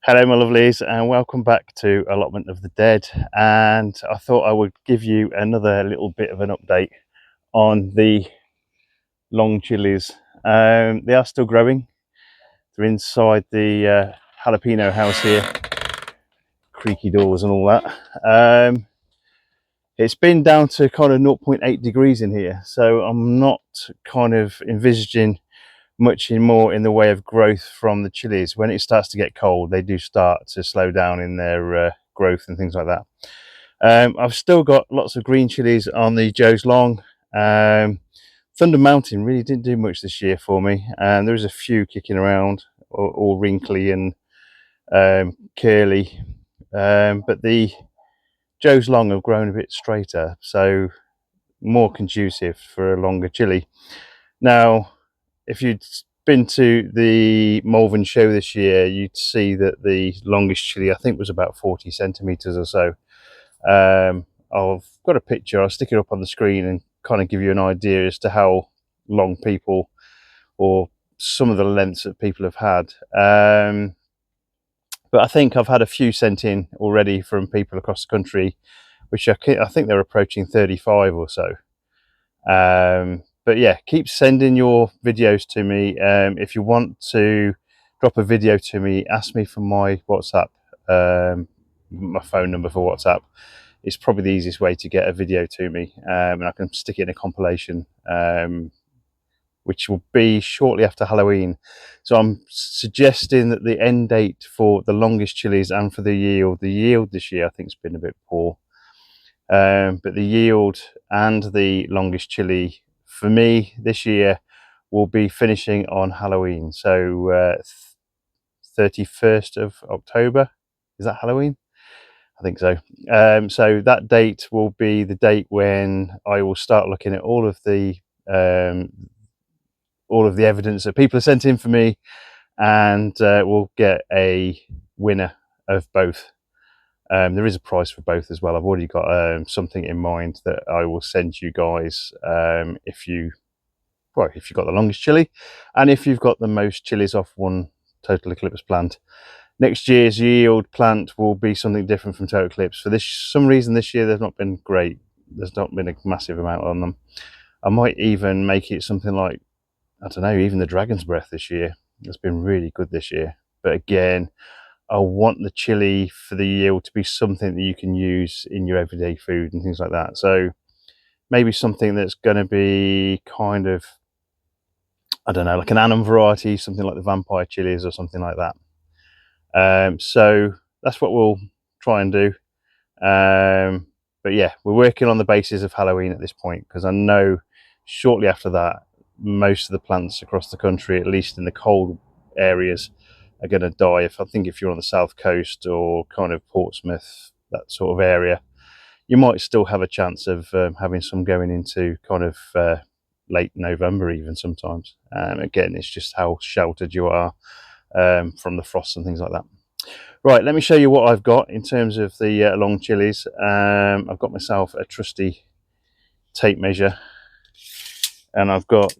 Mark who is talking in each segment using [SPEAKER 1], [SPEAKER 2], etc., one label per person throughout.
[SPEAKER 1] Hello my lovelies, and welcome back to Allotment of the Dead. And I thought I would give you another little bit of an update on the long chilies. They are still growing. They're inside the jalapeno house here, creaky doors and all that. It's been down to kind of 0.8 degrees in here, so I'm not kind of envisaging much more in the way of growth from the chilies. When it starts to get cold, they do start to slow down in their growth and things like that. I've still got lots of green chilies on the Joe's Long. Thunder Mountain really didn't do much this year for me, and there is a few kicking around, all wrinkly and curly, but the Joe's Long have grown a bit straighter, so more conducive for a longer chili. Now, if you'd been to the Malvern show this year, you'd see that the longest chili I think was about 40 centimeters or so. I've got a picture, I'll stick it up on the screen and kind of give you an idea as to how long people, or some of the lengths that people have had. But I think I've had a few sent in already from people across the country, which I think they're approaching 35 or so. But yeah, keep sending your videos to me. If you want to drop a video to me, ask me for my WhatsApp, my phone number for WhatsApp. It's probably the easiest way to get a video to me, and I can stick it in a compilation, which will be shortly after Halloween. So I'm suggesting that the end date for the longest chilies and for the yield this year I think has been a bit poor, but the yield and the longest chili for me this year will be finishing on Halloween. So 31st of October, is that Halloween? I think so. So that date will be the date when I will start looking at all of the evidence that people have sent in for me, and we'll get a winner of both. There is a prize for both as well. I've already got something in mind that I will send you guys if you've got the longest chili, and if you've got the most chilies off one Total Eclipse plant. Next year's yield plant will be something different from Total Eclipse. For some reason this year they've not been great. There's not been a massive amount on them. I might even make it something like, I don't know, even the Dragon's Breath this year. It's been really good this year. But again, I want the chili for the yield to be something that you can use in your everyday food and things like that. So maybe something that's going to be kind of, I don't know, like an Annam variety, something like the Vampire chilies or something like that. So that's what we'll try and do. But yeah, we're working on the basis of Halloween at this point, because I know shortly after that most of the plants across the country, at least in the cold areas, are going to die. I think if you're on the south coast or kind of Portsmouth, that sort of area, you might still have a chance of having some going into kind of late November even sometimes. Again, it's just how sheltered you are from the frost and things like that. Right, let me show you what I've got in terms of the long chilies. I've got myself a trusty tape measure, and I've got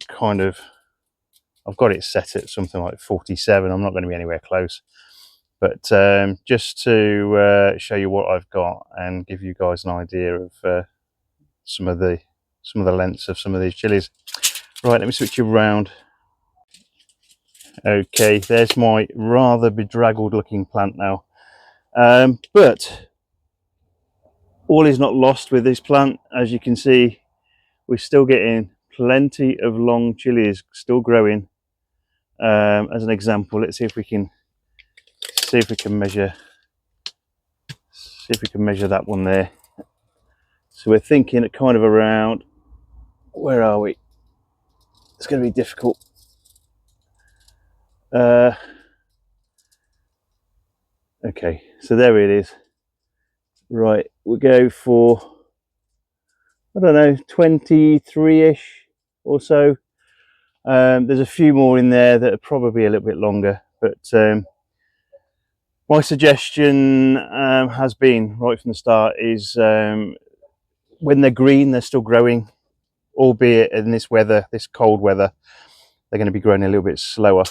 [SPEAKER 1] it set at something like 47. I'm not going to be anywhere close, but just to show you what I've got and give you guys an idea of some of the lengths of some of these chilies. Right, let me switch you around. Okay, there's my rather bedraggled looking plant now, but all is not lost with this plant. As you can see, we're still getting plenty of long chilies still growing. As an example, let's see if we can measure that one there. So we're thinking at kind of around, where are we? It's going to be difficult. Okay, so there it is. Right, we'll go for, I don't know, 23-ish or so. There's a few more in there that are probably a little bit longer, but my suggestion has been right from the start is when they're green, they're still growing, albeit in this weather, this cold weather, they're going to be growing a little bit slower.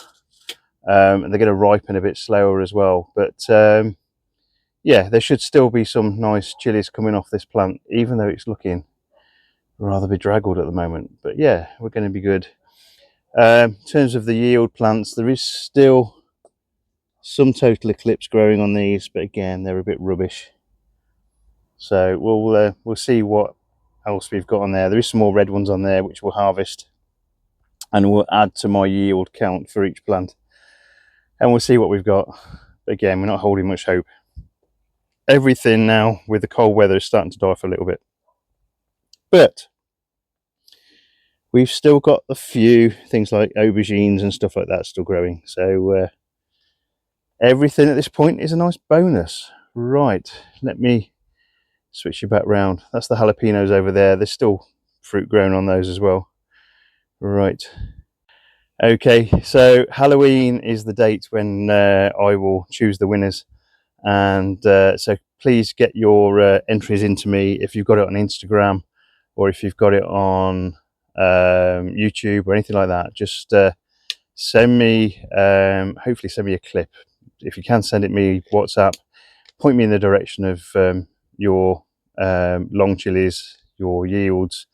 [SPEAKER 1] and they're going to ripen a bit slower as well. But yeah, there should still be some nice chilies coming off this plant, even though it's looking rather bedraggled at the moment. But yeah, we're going to be good. In terms of the yield plants, there is still some total eclipse growing on these, but again, they're a bit rubbish. So we'll see what else we've got on there. There is some more red ones on there which we'll harvest, and we'll add to my yield count for each plant, and we'll see what we've got. But again, we're not holding much hope. Everything now with the cold weather is starting to die for a little bit, but we've still got a few things like aubergines and stuff like that still growing. So everything at this point is a nice bonus. Right, let me switch you back round. That's the jalapenos over there. There's still fruit grown on those as well. Right. Okay, so Halloween is the date when I will choose the winners, and so please get your entries into me if you've got it on Instagram or if you've got it on YouTube or anything like that. Just send me, hopefully send me a clip. If you can, send it me WhatsApp. Point me in the direction of your long chilies, your yields,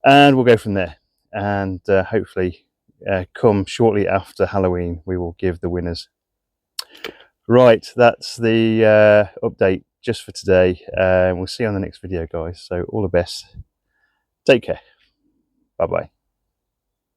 [SPEAKER 1] and we'll go from there. And hopefully come shortly after Halloween, we will give the winners. Right, that's the update just for today. We'll see you on the next video, guys. So all the best. Take care. Bye bye.